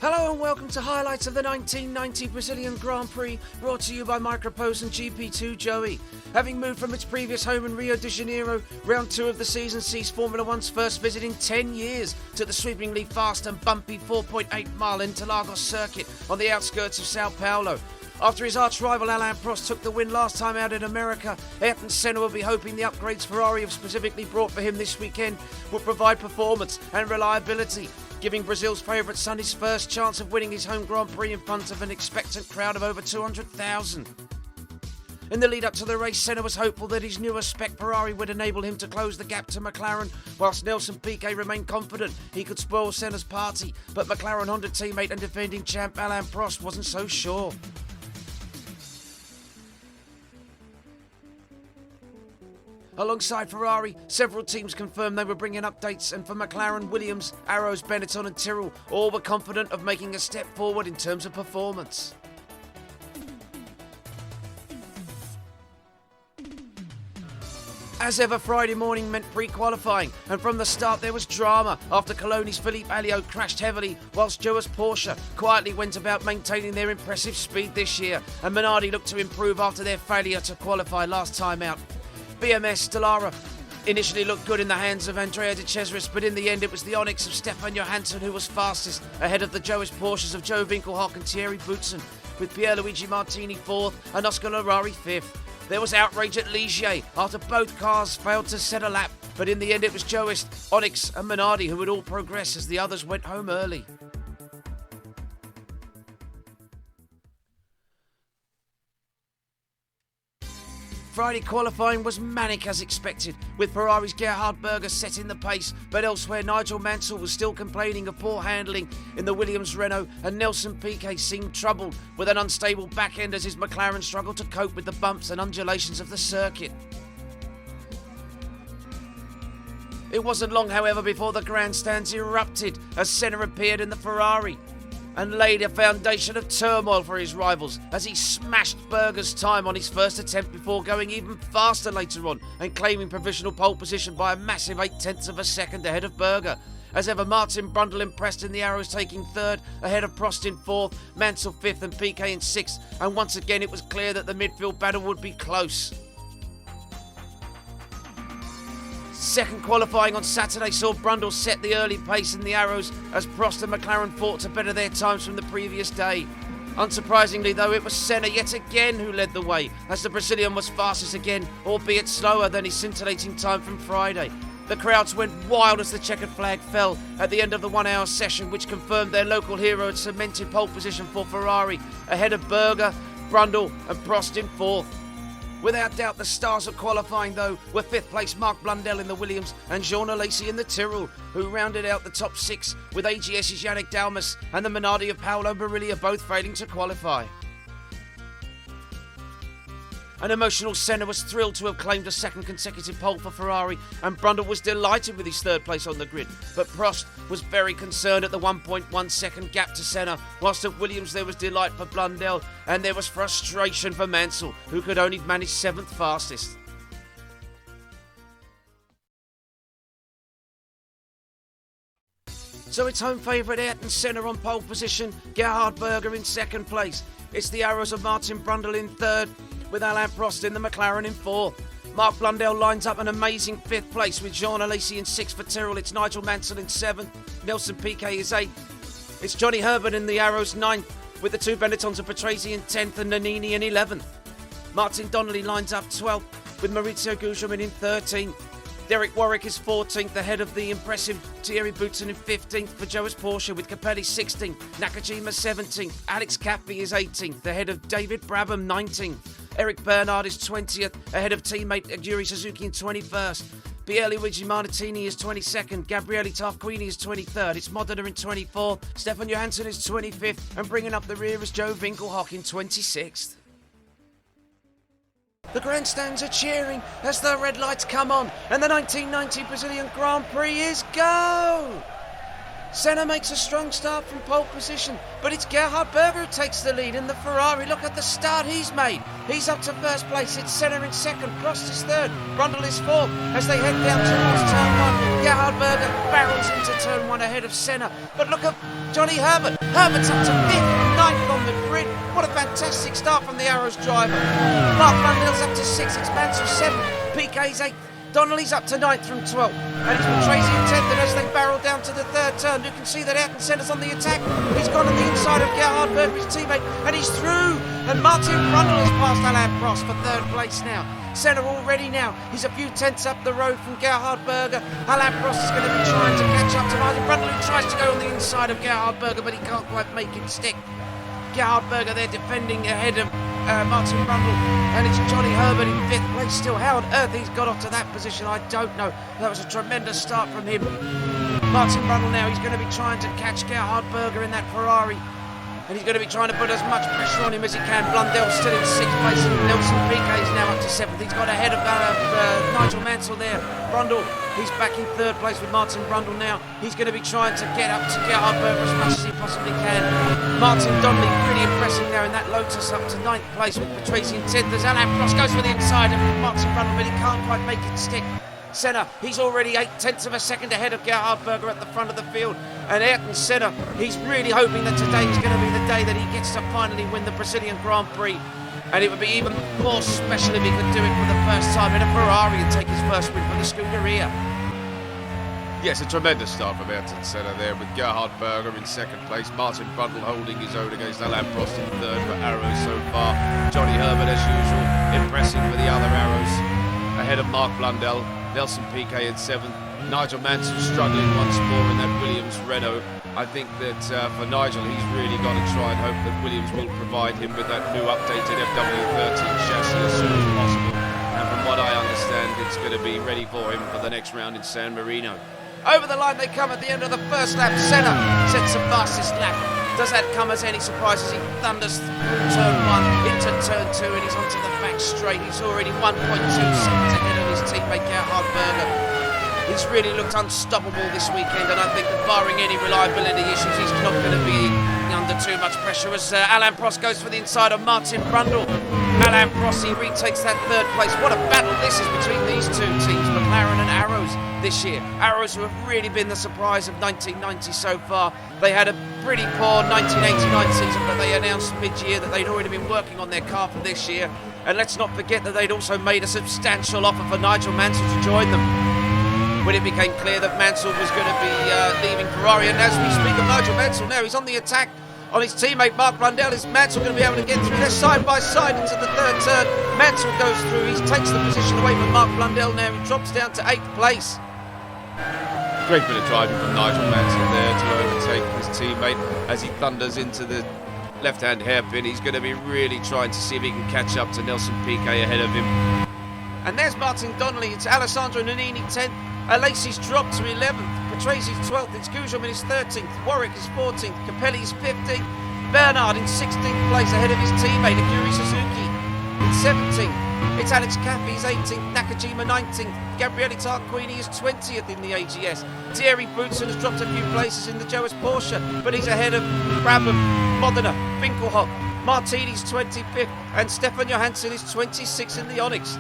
Hello and welcome to highlights of the 1990 Brazilian Grand Prix, brought to you by Microprose and GP2Joey. Having moved from its previous home in Rio de Janeiro, round 2 of the season sees Formula One's first visit in 10 years to the sweepingly fast and bumpy 4.8-mile Interlagos circuit on the outskirts of Sao Paulo. After his arch-rival Alain Prost took the win last time out in America, Ayrton Senna will be hoping the upgrades Ferrari have specifically brought for him this weekend will provide performance and reliability, giving Brazil's favourite son his first chance of winning his home Grand Prix in front of an expectant crowd of over 200,000. In the lead-up to the race, Senna was hopeful that his newer spec Ferrari would enable him to close the gap to McLaren, whilst Nelson Piquet remained confident he could spoil Senna's party, but McLaren Honda teammate and defending champ Alain Prost wasn't so sure. Alongside Ferrari, several teams confirmed they were bringing updates, and for McLaren, Williams, Arrows, Benetton and Tyrrell all were confident of making a step forward in terms of performance. As ever, Friday morning meant pre-qualifying, and from the start there was drama after Coloni's Philippe Alliot crashed heavily, whilst Joa's Porsche quietly went about maintaining their impressive speed this year, and Minardi looked to improve after their failure to qualify last time out. BMS Stellara initially looked good in the hands of Andrea de Cesaris, but in the end it was the Onyx of Stefan Johansson who was fastest, ahead of the Joas Porsches of Joe Winkelhock and Thierry Boutsen, with Pierluigi Martini 4th and Oscar Larari 5th. There was outrage at Ligier after both cars failed to set a lap, but in the end it was Joist, Onyx and Minardi who would all progress as the others went home early. Friday qualifying was manic as expected, with Ferrari's Gerhard Berger setting the pace, but elsewhere Nigel Mansell was still complaining of poor handling in the Williams Renault, and Nelson Piquet seemed troubled with an unstable back end as his McLaren struggled to cope with the bumps and undulations of the circuit. It wasn't long, however, before the grandstands erupted as Senna appeared in the Ferrari and laid a foundation of turmoil for his rivals as he smashed Berger's time on his first attempt before going even faster later on and claiming provisional pole position by a massive 0.8 of a second ahead of Berger. As ever, Martin Brundle impressed in the Arrows, taking 3rd, ahead of Prost in 4th, Mansell 5th and Piquet in 6th, and once again it was clear that the midfield battle would be close. Second qualifying on Saturday saw Brundle set the early pace in the Arrows as Prost and McLaren fought to better their times from the previous day. Unsurprisingly though, it was Senna yet again who led the way, as the Brazilian was fastest again, albeit slower than his scintillating time from Friday. The crowds went wild as the checkered flag fell at the end of the 1-hour session, which confirmed their local hero had cemented pole position for Ferrari, ahead of Berger, Brundle and Prost in 4th. Without doubt, the stars of qualifying, though, were 5th place Marc Blundell in the Williams and Jean Alesi in the Tyrrell, who rounded out the top 6, with AGS's Yannick Dalmas and the Minardi of Paolo Barillia both failing to qualify. An emotional Senna was thrilled to have claimed a second consecutive pole for Ferrari, and Brundle was delighted with his 3rd place on the grid, but Prost was very concerned at the 1.1 second gap to Senna, whilst at Williams there was delight for Blundell and there was frustration for Mansell, who could only manage 7th fastest. So it's home favourite Ayrton Senna on pole position, Gerhard Berger in 2nd place. It's the Arrows of Martin Brundle in 3rd, with Alain Prost in the McLaren in 4th. Marc Blundell lines up an amazing 5th place with Jean Alesi in 6th for Tyrrell. It's Nigel Mansell in 7th. Nelson Piquet is 8th. It's Johnny Herbert in the Arrows 9th, with the 2 Benettons of Patrese in 10th and Nannini in 11th. Martin Donnelly lines up 12th, with Maurizio Gugelmin in 13th. Derek Warwick is 14th, ahead of the impressive Thierry Boutsen in 15th for Joas Porsche, with Capelli 16th, Nakajima 17th, Alex Caffey is 18th, ahead of David Brabham 19th. Eric Bernard is 20th, ahead of teammate Yuri Suzuki in 21st. Pierluigi Martini is 22nd, Gabriele Tarquini is 23rd, it's Modena in 24th, Stefan Johansson is 25th, and bringing up the rear is Joe Winkelhock in 26th. The grandstands are cheering as the red lights come on, and the 1990 Brazilian Grand Prix is go! Senna makes a strong start from pole position, but it's Gerhard Berger who takes the lead in the Ferrari. Look at the start he's made. He's up to 1st place. It's Senna in 2nd, Prost is 3rd, Brundle is 4th as they head down towards turn 1. Gerhard Berger barrels into turn 1 ahead of Senna. But look at Johnny Herbert. Herbert's up to 5th and 9th on the grid. What a fantastic start from the Arrows driver. Mark Blundell's up to 6th, it's Mansell 7th, PK's 8th. Donnelly's up to 9th from 12th, and it's Patrese in 10th, and as they barrel down to the 3rd turn, you can see that Ayrton Senna's on the attack. He's gone on the inside of Gerhard Berger, his teammate, and he's through, and Martin Brundle has passed Alain Prost for 3rd place now. Senna already now, he's a few tenths up the road from Gerhard Berger. Alain Prost is going to be trying to catch up to Martin Brundle, who tries to go on the inside of Gerhard Berger, but he can't quite make it stick. Gerhard Berger there defending ahead of Martin Brundle, and it's Johnny Herbert in 5th place still. How on earth he's got off to that position, I don't know. That was a tremendous start from him. Martin Brundle now, he's going to be trying to catch Gerhard Berger in that Ferrari, and he's going to be trying to put as much pressure on him as he can. Blundell's still in 6th place, and Nelson Piquet is now up to 7th. He's got ahead of Nigel Mansell there. Brundle, he's back in 3rd place with Martin Brundle now. He's going to be trying to get up to Gerhard Berger as much as he possibly can. Martin Donnelly, pretty impressive now in that Lotus, up to 9th place with Patrese in 10th. As Alain Prost goes for the inside of Martin Brundle, but he can't quite make it stick. Senna, he's already 8/10 of a second ahead of Gerhard Berger at the front of the field. And Ayrton Senna, he's really hoping that today is going to be the day that he gets to finally win the Brazilian Grand Prix. And it would be even more special if he could do it for the first time in a Ferrari and take his first win from the Scuderia. Yes, a tremendous start from Ayrton Senna there, with Gerhard Berger in 2nd place, Martin Brundle holding his own against Alain Prost in 3rd for Arrows so far. Johnny Herbert, as usual, impressive for the other Arrows, ahead of Mark Blundell. Nelson Piquet in 7th. Nigel Mansell struggling once more in that Williams Renault. I think that for Nigel, he's really got to try and hope that Williams will provide him with that new updated FW13 chassis as soon as possible. And from what I understand, it's going to be ready for him for the next round in San Marino. Over the line they come at the end of the first lap. Senna sets the fastest lap. Does that come as any surprise as he thunders through turn 1 into turn 2, and he's onto the back straight. He's already 1.2 seconds ahead of his teammate Gerhard Berger. He's really looked unstoppable this weekend, and I think that barring any reliability issues, he's not going to be under too much pressure as Alain Prost goes for the inside of Martin Brundle. Alain Prost, he retakes that 3rd place. What a battle this is between these two teams, McLaren and Arrows, this year. Arrows, who have really been the surprise of 1990 so far. They had a pretty poor 1989 season, but they announced mid-year that they'd already been working on their car for this year. And let's not forget that they'd also made a substantial offer for Nigel Mansell to join them when it became clear that Mansell was going to be leaving Ferrari. And as we speak of Nigel Mansell now, he's on the attack on his teammate Mark Blundell. Is Mansell going to be able to get through? They're side by side into the 3rd turn. Mansell goes through, he takes the position away from Mark Blundell now. He drops down to 8th place. Great bit of driving from Nigel Mansell there to overtake his teammate as he thunders into the left-hand hairpin. He's going to be really trying to see if he can catch up to Nelson Piquet ahead of him. And there's Martin Donnelly. It's Alessandro Nannini 10th. Alesi's dropped to 11th. Patrese's 12th. It's Gugelmin is 13th. Warwick is 14th. Capelli is 15th. Bernard in 16th place ahead of his teammate Akiri Suzuki in 17th. It's Alex Caffey's 18th. Nakajima 19th. Gabriele Tarquini is 20th in the AGS. Thierry Boutsen has dropped a few places in the Joas Porsche, but he's ahead of Brabham, Modena, Finkelhoff. Martini's 25th, and Stefan Johansson is 26th in the Onyx.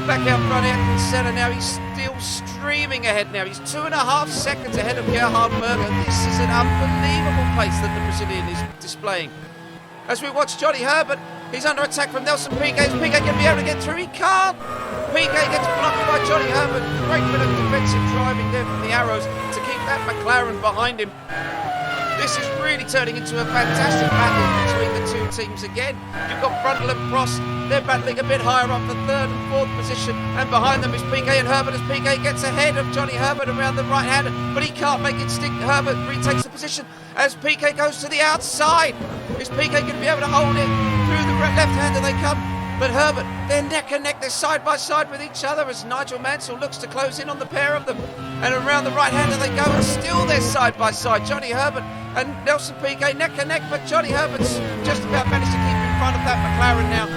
Back out front, Ayrton Senna now, he's still streaming ahead now. He's 2.5 seconds ahead of Gerhard Berger. This is an unbelievable pace that the Brazilian is displaying. As we watch Johnny Herbert, he's under attack from Nelson Piquet. Is Piquet going to be able to get through? He can't. Piquet gets blocked by Johnny Herbert. Great bit of defensive driving there from the Arrows to keep that McLaren behind him. This is really turning into a fantastic battle between the two teams again. You've got Brundle and Prost. They're battling a bit higher up for 3rd and 4th position. And behind them is Piquet and Herbert as Piquet gets ahead of Johnny Herbert around the right hand. But he can't make it stick. Herbert retakes the position as Piquet goes to the outside. Is Piquet going to be able to hold it through the left-hander they come? But Herbert, they're neck and neck, they're side by side with each other as Nigel Mansell looks to close in on the pair of them. And around the right-hander they go, and still they're side by side. Johnny Herbert and Nelson Piquet neck and neck, but Johnny Herbert's just about managed to keep in front of that McLaren now.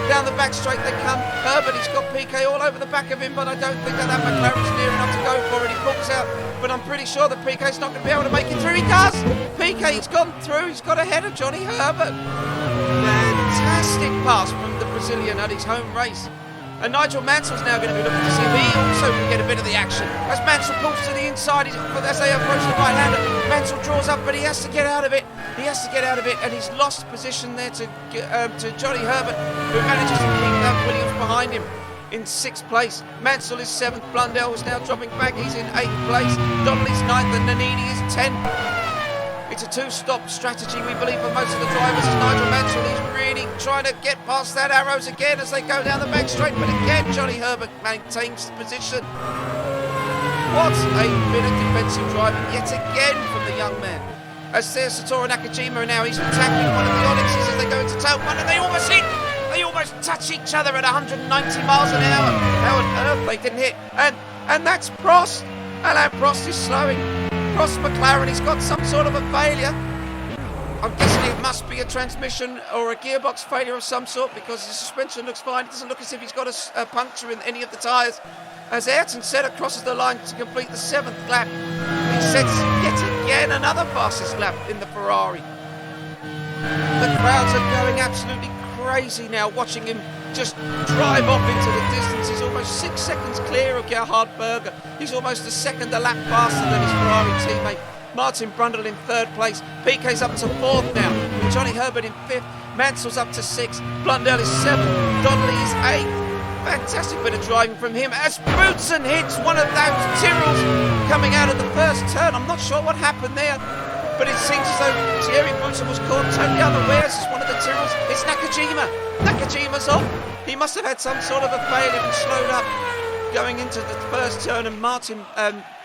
Down the back straight they come. Herbert, he's got Piquet all over the back of him, but I don't think that McLaren's near enough to go for it. He pulls out, but I'm pretty sure that Piquet's not going to be able to make it through. He does! Piquet's gone through, he's got ahead of Johnny Herbert. Fantastic pass from the Brazilian at his home race. And Nigel Mansell's now going to be looking to see if he also can get a bit of the action. As Mansell pulls to the inside, as they approach the right-hander, Mansell draws up, but he has to get out of it. He has to get out of it, and he's lost position there to Johnny Herbert, who manages to keep Williams behind him in 6th place. Mansell is 7th. Blundell is now dropping back. He's in 8th place. Donnelly's 9th, and Nannini is 10th. It's a two-stop strategy, we believe, for most of the drivers. As Nigel Mansell is really trying to get past that arrows again as they go down the back straight. But again, Johnny Herbert maintains position. What a bit of defensive driving yet again from the young man. As there's Satoru Nakajima now, he's attacking one of the Onyxes as they go into turn 1, and they almost hit. They almost touch each other at 190 miles an hour. How on earth they didn't hit? And that's Prost. Alain Prost is slowing. Prost McLaren, he's got some sort of a failure. I'm guessing it must be a transmission or a gearbox failure of some sort, because his suspension looks fine. It doesn't look as if he's got a puncture in any of the tyres. As Ayrton Senna crosses the line to complete the 7th lap, he sets yet again another fastest lap in the Ferrari. The crowds are going absolutely crazy now, watching him just drive off into the distance. He's almost 6 seconds clear of Gerhard Berger. He's almost a second a lap faster than his Ferrari teammate. Martin Brundle in 3rd place. Piquet's up to 4th now, with Johnny Herbert in 5th. Mansell's up to 6th. Blundell is 7th. Donnelly is 8th. Fantastic bit of driving from him as Boutsen hits one of those Tyrrells coming out of the first turn. I'm not sure what happened there, but it seems as though Thierry Boutsen was caught totally unawares as one of the Tyrrells. It's Nakajima. Nakajima's off. He must have had some sort of a failure and slowed up going into the first turn, and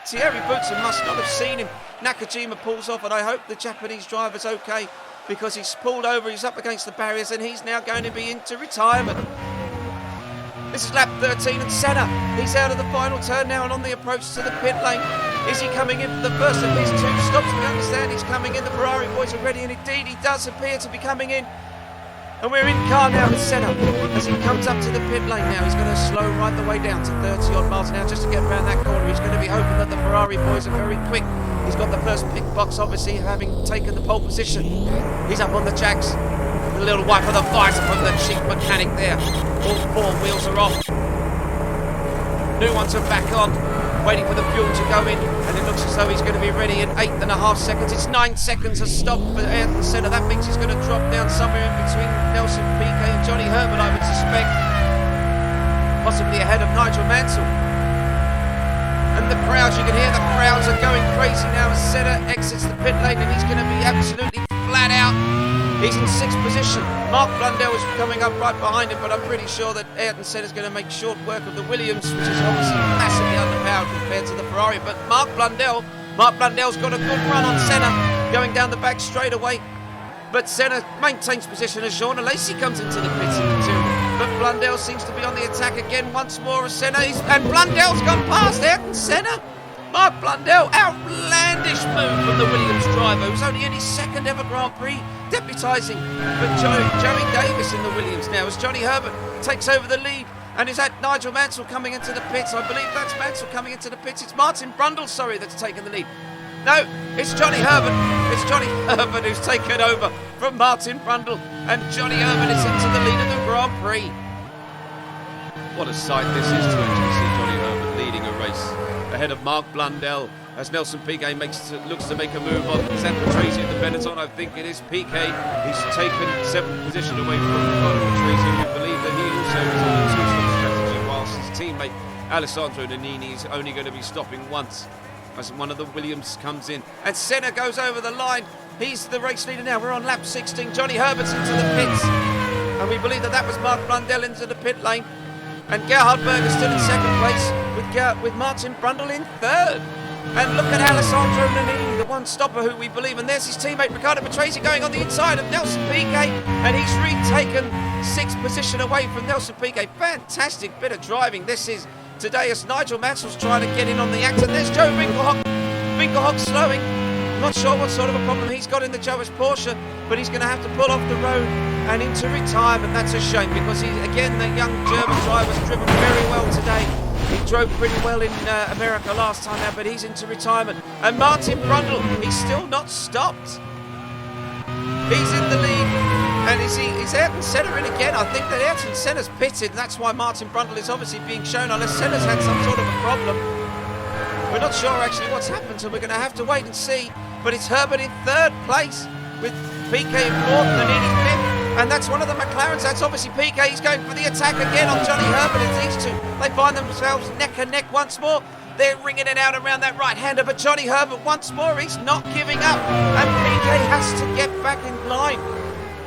Thierry Boutsen must not have seen him. Nakajima pulls off, and I hope the Japanese driver's okay, because he's pulled over, he's up against the barriers, and he's now going to be into retirement. This is lap 13, and Senna, he's out of the final turn now and on the approach to the pit lane. Is he coming in for the first of his 2 stops? We understand he's coming in. The Ferrari boys are ready, and indeed he does appear to be coming in. And we're in car now with Senna as he comes up to the pit lane now. He's going to slow right the way down to 30 odd miles an hour just to get around that corner. He's going to be hoping that the Ferrari boys are very quick. He's got the first pick box, obviously, having taken the pole position. He's up on the jacks. A little wipe of the visor from the chief mechanic there. All 4 wheels are off. New ones are back on, waiting for the fuel to go in, and it looks as though he's going to be ready in 8.5 seconds. It's 9 seconds a stop for Ayrton Senna. That means he's going to drop down somewhere in between Nelson Piquet and Johnny Herbert, I would suspect. Possibly ahead of Nigel Mansell. And the crowds, you can hear the crowds are going crazy now as Senna exits the pit lane, and he's going to be absolutely flat out. He's in 6th position. Mark Blundell is coming up right behind him, but I'm pretty sure that Ayrton Senna is going to make short work of the Williams, which is obviously massively underpowered compared to the Ferrari. But Mark Blundell's got a good run on Senna, going down the back straightaway. But Senna maintains position as Jean Alesi comes into the pits in the 2. But Blundell seems to be on the attack again once more as Senna and Blundell's gone past Ayrton Senna. Mark Blundell, outlandish move from the Williams driver, who's only in his 2nd ever Grand Prix, deputising for Joey Davis in the Williams now as Johnny Herbert takes over the lead. And is that Nigel Mansell coming into the pits? I believe that's Mansell coming into the pits. It's Martin Brundle, that's taken the lead. No, it's Johnny Herbert. It's Johnny Herbert who's taken over from Martin Brundle, and Johnny Herbert is into the lead of the Grand Prix. What a sight this is to actually see Johnny Herbert leading a race ahead of Mark Blundell as Nelson Piquet looks to make a move on San Patrese at the Benetton. I think it is Piquet. He's taken 7th position away from Ricardo Patrese. We believe that he also is on a 2-stop strategy, whilst his teammate Alessandro Nannini is only going to be stopping once as one of the Williams comes in. And Senna goes over the line. He's the race leader now. We're on lap 16. Johnny Herbert's into the pits, and we believe that was Mark Blundell into the pit lane. And Gerhard Berger still in 2nd place with Martin Brundle in 3rd. And look at Alessandro Nannini, the one stopper who we believe. And there's his teammate Ricardo Patrese going on the inside of Nelson Piquet, and he's retaken 6th position away from Nelson Piquet. Fantastic bit of driving this is today as Nigel Mansell's trying to get in on the act. And there's Joe Winkelhock. Winkelhock slowing. Not sure what sort of a problem he's got in the Joas Porsche, but he's going to have to pull off the road and into retirement. That's a shame, because again, the young German driver's driven very well today. He drove pretty well in America last time now, but he's into retirement. And Martin Brundle, he's still not stopped. He's in the lead, And is Ayrton Senna in again? I think that Ayrton Senna's pitted. That's why Martin Brundle is obviously being shown, unless Senna's had some sort of a problem. We're not sure actually what's happened, so we're going to have to wait and see. But it's Herbert in third place, with Piquet in fourth and Nini fifth. And that's one of the McLarens. That's obviously Piquet. He's going for the attack again on Johnny Herbert. It's these two. They find themselves neck and neck once more. They're ringing it out around that right-hander, but Johnny Herbert once more, he's not giving up. And Piquet has to get back in line.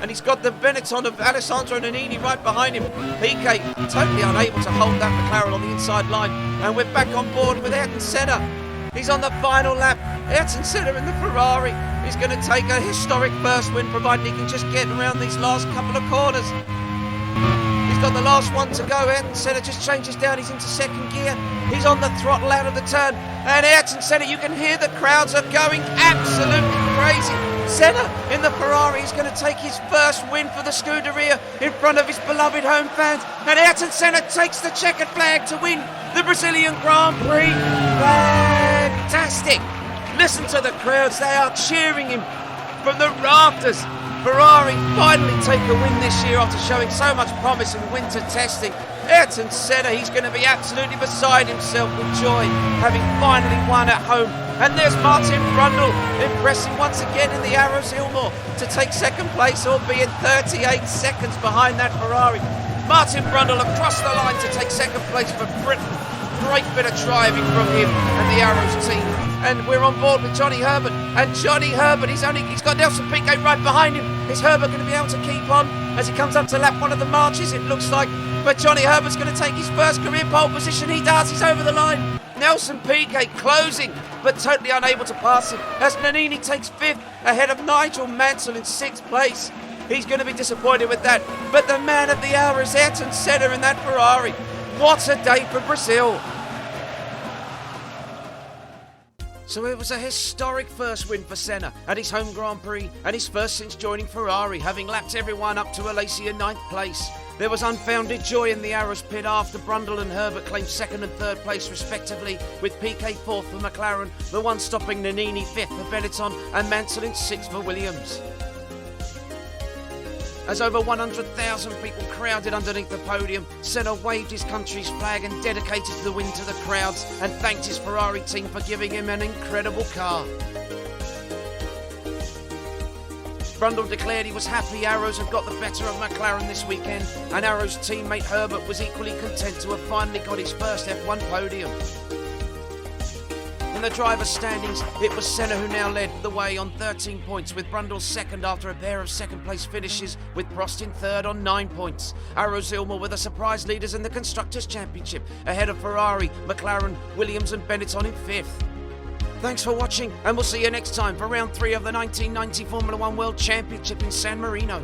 And he's got the Benetton of Alessandro Nannini right behind him. Piquet totally unable to hold that McLaren on the inside line. And we're back on board with Ayrton Senna. He's on the final lap. Ayrton Senna in the Ferrari. He's going to take a historic first win, provided he can just get around these last couple of corners. He's got the last one to go. Ayrton Senna just changes down. He's into second gear. He's on the throttle out of the turn. And Ayrton Senna, you can hear the crowds are going absolutely crazy. Senna in the Ferrari is going to take his first win for the Scuderia in front of his beloved home fans. And Ayrton Senna takes the checkered flag to win the Brazilian Grand Prix. Fantastic! Listen to the crowds, they are cheering him from the rafters. Ferrari finally take a win this year after showing so much promise in winter testing. Ayrton Senna, he's going to be absolutely beside himself with joy, having finally won at home. And there's Martin Brundle, impressing once again in the Arrows Ilmore to take second place, albeit 38 seconds behind that Ferrari. Martin Brundle across the line to take second place for Britain. Great bit of driving from him and the Arrows team. And we're on board with Johnny Herbert. And Johnny Herbert, he's got Nelson Piquet right behind him. Is Herbert going to be able to keep on as he comes up to lap one of the marches? It looks like. But Johnny Herbert's going to take his first career pole position. He does. He's over the line. Nelson Piquet closing, but totally unable to pass him. As Nannini takes fifth, ahead of Nigel Mansell in sixth place. He's going to be disappointed with that. But the man of the hour is Ayrton Senna in that Ferrari. What a day for Brazil. So it was a historic first win for Senna at his home Grand Prix, and his first since joining Ferrari, having lapped everyone up to Alacia in ninth place. There was unfounded joy in the Arrows pit after Brundle and Herbert claimed second and third place respectively, with Piquet fourth for McLaren, the one stopping Nannini fifth for Benetton, and Mansell in sixth for Williams. As over 100,000 people crowded underneath the podium, Senna waved his country's flag and dedicated the win to the crowds, and thanked his Ferrari team for giving him an incredible car. Brundle declared he was happy Arrows had got the better of McLaren this weekend, and Arrows teammate Herbert was equally content to have finally got his first F1 podium. In the driver's standings, it was Senna who now led the way on 13 points, with Brundle second after a pair of second-place finishes, with Prost in third on 9 points. Arrows Ilmore were the surprise leaders in the Constructors' Championship, ahead of Ferrari, McLaren, Williams and Benetton in fifth. Thanks for watching, and we'll see you next time for round 3 of the 1990 Formula 1 World Championship in San Marino.